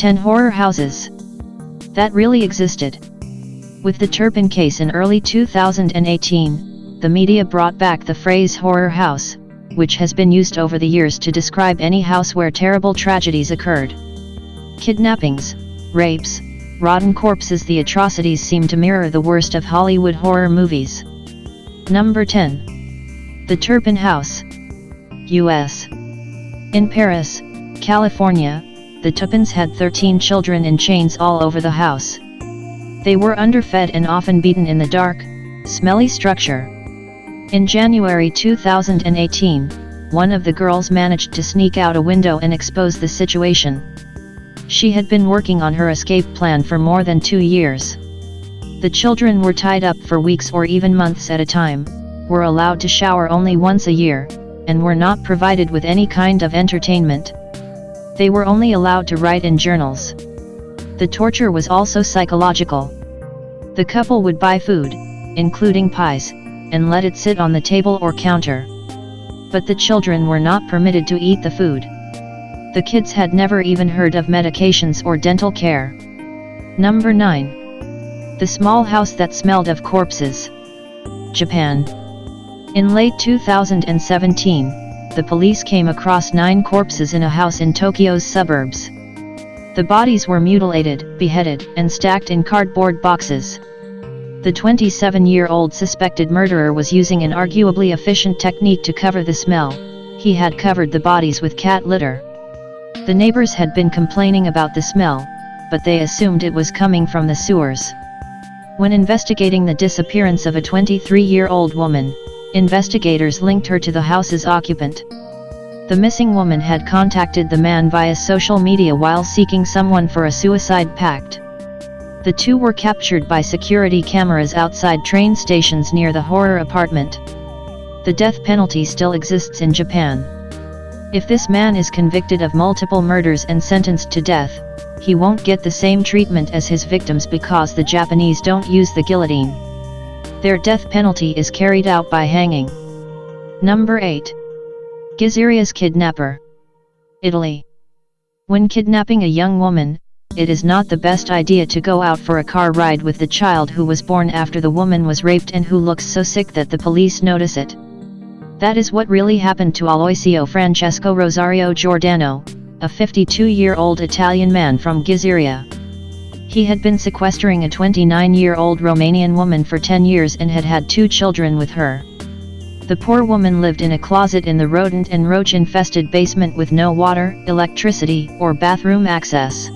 10 horror houses that really existed. With the Turpin case in early 2018, the media brought back the phrase horror house, which has been used over the years to describe any house where terrible tragedies occurred. Kidnappings, rapes, rotten corpses. The atrocities seem to mirror the worst of Hollywood horror movies. Number 10. The Turpin House, U.S. In Paris, California, the Turpins had 13 children in chains all over the house. They were underfed and often beaten in the dark, smelly structure. In January 2018, one of the girls managed to sneak out a window and expose the situation. She had been working on her escape plan for more than 2 years. The children were tied up for weeks or even months at a time, were allowed to shower only once a year, and were not provided with any kind of entertainment. They were only allowed to write in journals. The torture was also psychological. The couple would buy food, including pies, and let it sit on the table or counter. But the children were not permitted to eat the food. The kids had never even heard of medications or dental care. Number 9. The small house that smelled of corpses, Japan. In late 2017, the police came across 9 corpses in a house in Tokyo's suburbs. The bodies were mutilated, beheaded, and stacked in cardboard boxes. The 27-year-old suspected murderer was using an arguably efficient technique to cover the smell. He had covered the bodies with cat litter. The neighbors had been complaining about the smell, but they assumed it was coming from the sewers. When investigating the disappearance of a 23-year-old woman, investigators linked her to the house's occupant. The missing woman had contacted the man via social media while seeking someone for a suicide pact. The two were captured by security cameras outside train stations near the horror apartment. The death penalty still exists in Japan. If this man is convicted of multiple murders and sentenced to death, he won't get the same treatment as his victims because the Japanese don't use the guillotine. Their death penalty is carried out by hanging. Number 8. Ghizzeria's kidnapper, Italy. When kidnapping a young woman, it is not the best idea to go out for a car ride with the child who was born after the woman was raped and who looks so sick that the police notice it. That is what really happened to Aloisio Francesco Rosario Giordano, a 52-year-old Italian man from Ghizeria. He had been sequestering a 29-year-old Romanian woman for 10 years and had had 2 children with her. The poor woman lived in a closet in the rodent and roach-infested basement with no water, electricity, or bathroom access.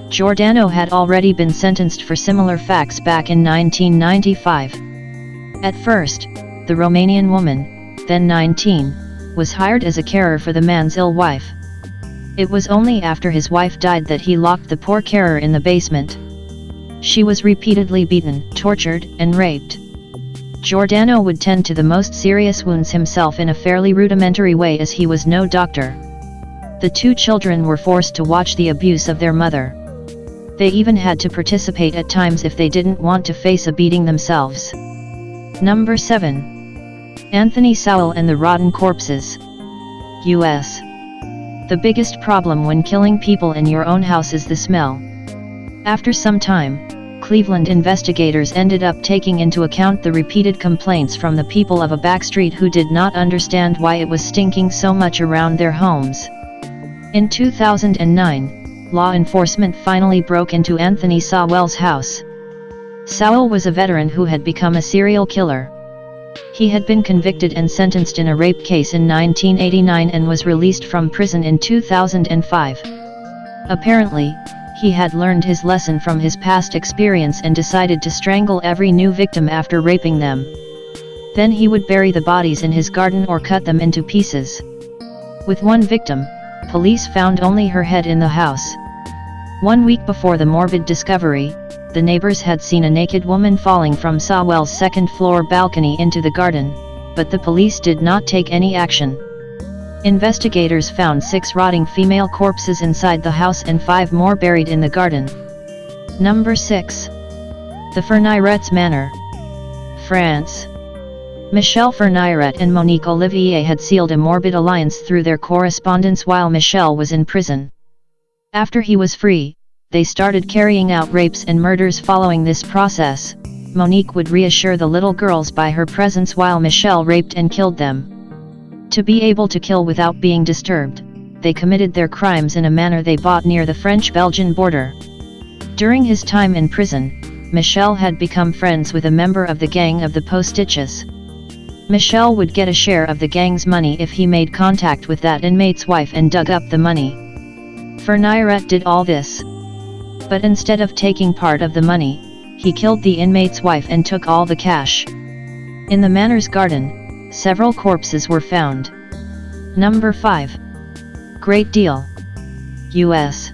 Giordano had already been sentenced for similar facts back in 1995. At first, the Romanian woman, then 19, was hired as a carer for the man's ill wife. It was only after his wife died that he locked the poor carer in the basement. She was repeatedly beaten, tortured, and raped. Giordano would tend to the most serious wounds himself in a fairly rudimentary way as he was no doctor. The 2 children were forced to watch the abuse of their mother. They even had to participate at times if they didn't want to face a beating themselves. Number 7. Anthony Sowell and the rotten corpses, U.S. The biggest problem when killing people in your own house is the smell. After some time, Cleveland investigators ended up taking into account the repeated complaints from the people of a backstreet who did not understand why it was stinking so much around their homes. In 2009, law enforcement finally broke into Anthony Sowell's house. Sowell was a veteran who had become a serial killer. He had been convicted and sentenced in a rape case in 1989 and was released from prison in 2005. Apparently, he had learned his lesson from his past experience and decided to strangle every new victim after raping them. Then he would bury the bodies in his garden or cut them into pieces. With one victim, police found only her head in the house. 1 week before the morbid discovery, the neighbors had seen a naked woman falling from Sowell's second-floor balcony into the garden, but the police did not take any action. Investigators found 6 rotting female corpses inside the house and 5 more buried in the garden. Number 6. The Furniretz Manor, France. Michel Furniretz and Monique Olivier had sealed a morbid alliance through their correspondence while Michel was in prison. After he was free, they started carrying out rapes and murders. Following this process, Monique would reassure the little girls by her presence while Michel raped and killed them. To be able to kill without being disturbed, they committed their crimes in a manor they bought near the French-Belgian border. During his time in prison, Michel had become friends with a member of the gang of the Postiches. Michel would get a share of the gang's money if he made contact with that inmate's wife and dug up the money. Furniretz did all this. But instead of taking part of the money, he killed the inmate's wife and took all the cash. In the manor's garden, several corpses were found. Number 5. Great Deal. U.S.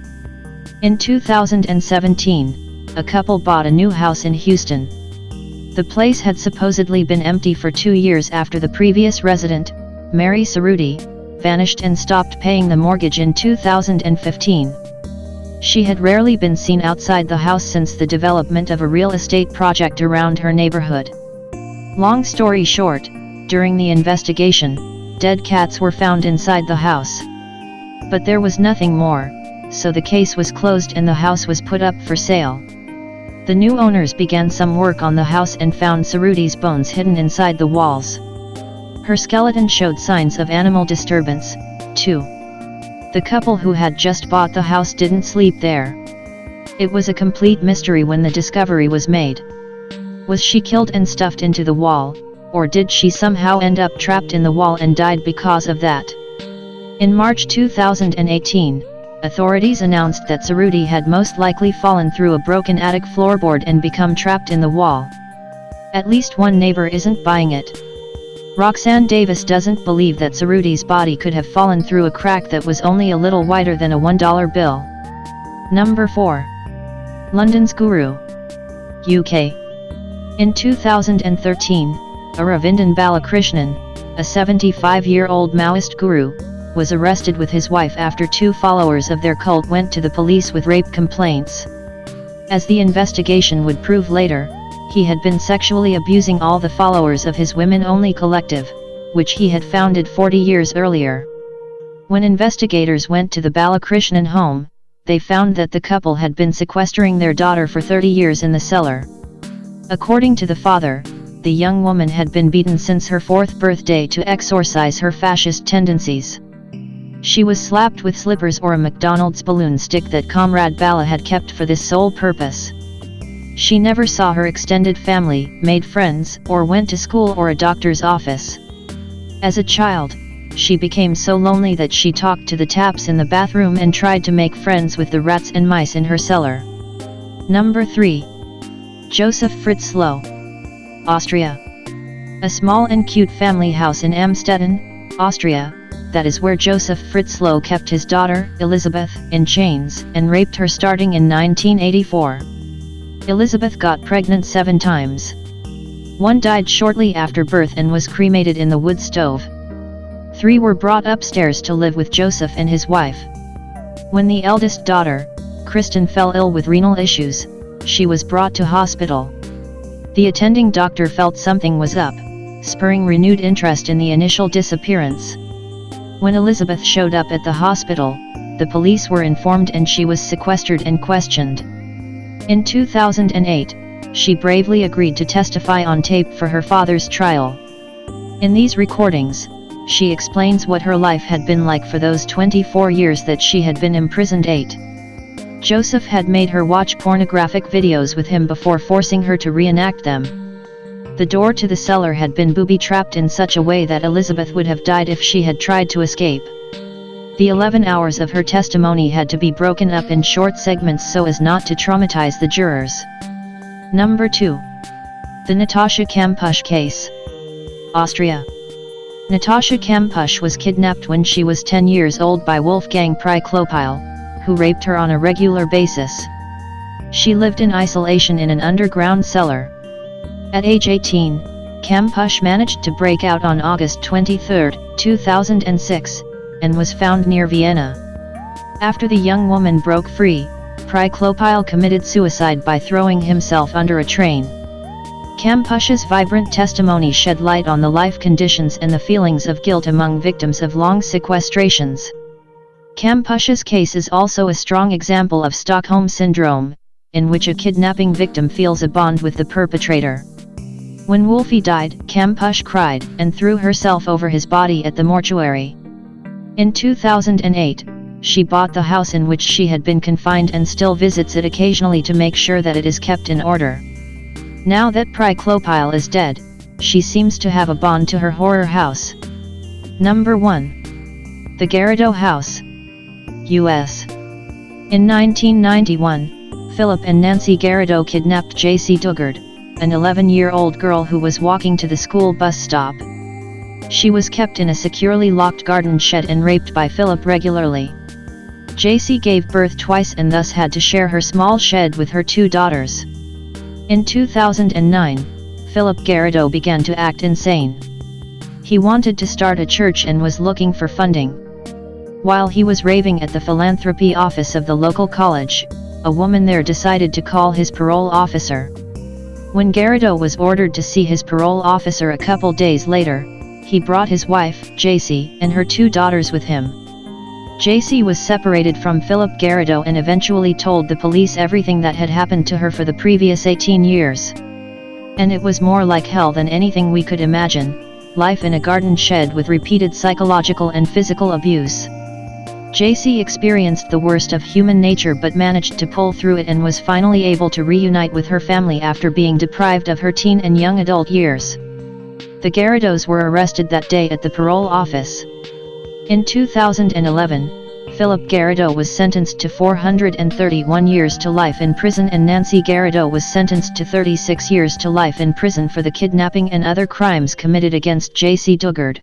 In 2017, a couple bought a new house in Houston. The place had supposedly been empty for 2 years after the previous resident, Mary Cerruti, vanished and stopped paying the mortgage in 2015. She had rarely been seen outside the house since the development of a real estate project around her neighborhood. Long story short, during the investigation, dead cats were found inside the house. But there was nothing more, so the case was closed and the house was put up for sale. The new owners began some work on the house and found Cerruti's bones hidden inside the walls. Her skeleton showed signs of animal disturbance, too. The couple who had just bought the house didn't sleep there. It was a complete mystery when the discovery was made. Was she killed and stuffed into the wall, or did she somehow end up trapped in the wall and died because of that? In March 2018, authorities announced that Cerruti had most likely fallen through a broken attic floorboard and become trapped in the wall. At least one neighbor isn't buying it. Roxanne Davis doesn't believe that Cerruti's body could have fallen through a crack that was only a little wider than a $1 bill. Number 4. London's Guru. UK. In 2013, Aravindan Balakrishnan, a 75-year-old Maoist guru, was arrested with his wife after 2 followers of their cult went to the police with rape complaints. As the investigation would prove later, he had been sexually abusing all the followers of his women-only collective, which he had founded 40 years earlier. When investigators went to the Balakrishnan home, they found that the couple had been sequestering their daughter for 30 years in the cellar. According to the father, the young woman had been beaten since her 4th birthday to exorcise her fascist tendencies. She was slapped with slippers or a McDonald's balloon stick that Comrade Bala had kept for this sole purpose. She never saw her extended family, made friends, or went to school or a doctor's office. As a child, she became so lonely that she talked to the taps in the bathroom and tried to make friends with the rats and mice in her cellar. Number 3. Joseph Fritz Lowe. Austria. A small and cute family house in Amstetten, Austria, that is where Joseph Fritz Lowe kept his daughter, Elizabeth, in chains, and raped her starting in 1984. Elizabeth got pregnant 7 times. 1 died shortly after birth and was cremated in the wood stove. 3 were brought upstairs to live with Joseph and his wife. When the eldest daughter, Kristen, fell ill with renal issues, she was brought to hospital. The attending doctor felt something was up, spurring renewed interest in the initial disappearance. When Elizabeth showed up at the hospital, the police were informed and she was sequestered and questioned. In 2008, she bravely agreed to testify on tape for her father's trial. In these recordings, she explains what her life had been like for those 24 years that she had been imprisoned. 8. Joseph had made her watch pornographic videos with him before forcing her to reenact them. The door to the cellar had been booby-trapped in such a way that Elizabeth would have died if she had tried to escape. The 11 hours of her testimony had to be broken up in short segments so as not to traumatize the jurors. Number 2. The Natasha Chemosh case. Austria. Natasha Chemosh was kidnapped when she was 10 years old by Wolfgang Priklopil, who raped her on a regular basis. She lived in isolation in an underground cellar. At age 18, Chemosh managed to break out on August 23, 2006, and was found near Vienna. After the young woman broke free, Priklopil committed suicide by throwing himself under a train. Chemosh's vibrant testimony shed light on the life conditions and the feelings of guilt among victims of long sequestrations. Chemosh's case is also a strong example of Stockholm Syndrome, in which a kidnapping victim feels a bond with the perpetrator. When Wolfie died, Chemosh cried and threw herself over his body at the mortuary. In 2008, she bought the house in which she had been confined and still visits it occasionally to make sure that it is kept in order. Now that Priclopile is dead, she seems to have a bond to her horror house. Number 1. The Garrido House, U.S. In 1991, Philip and Nancy Garrido kidnapped J.C. Dugard, an 11-year-old girl who was walking to the school bus stop. She was kept in a securely locked garden shed and raped by Philip regularly. J.C. gave birth twice and thus had to share her small shed with her 2 daughters. In 2009, Philip Garrido began to act insane. He wanted to start a church and was looking for funding. While he was raving at the philanthropy office of the local college, a woman there decided to call his parole officer. When Garrido was ordered to see his parole officer a couple days later, he brought his wife, J.C., and her 2 daughters with him. J.C. was separated from Philip Garrido and eventually told the police everything that had happened to her for the previous 18 years. And it was more like hell than anything we could imagine, life in a garden shed with repeated psychological and physical abuse. J.C. experienced the worst of human nature but managed to pull through it and was finally able to reunite with her family after being deprived of her teen and young adult years. The Garridos were arrested that day at the parole office. In 2011, Philip Garrido was sentenced to 431 years to life in prison and Nancy Garrido was sentenced to 36 years to life in prison for the kidnapping and other crimes committed against J.C. Dugard.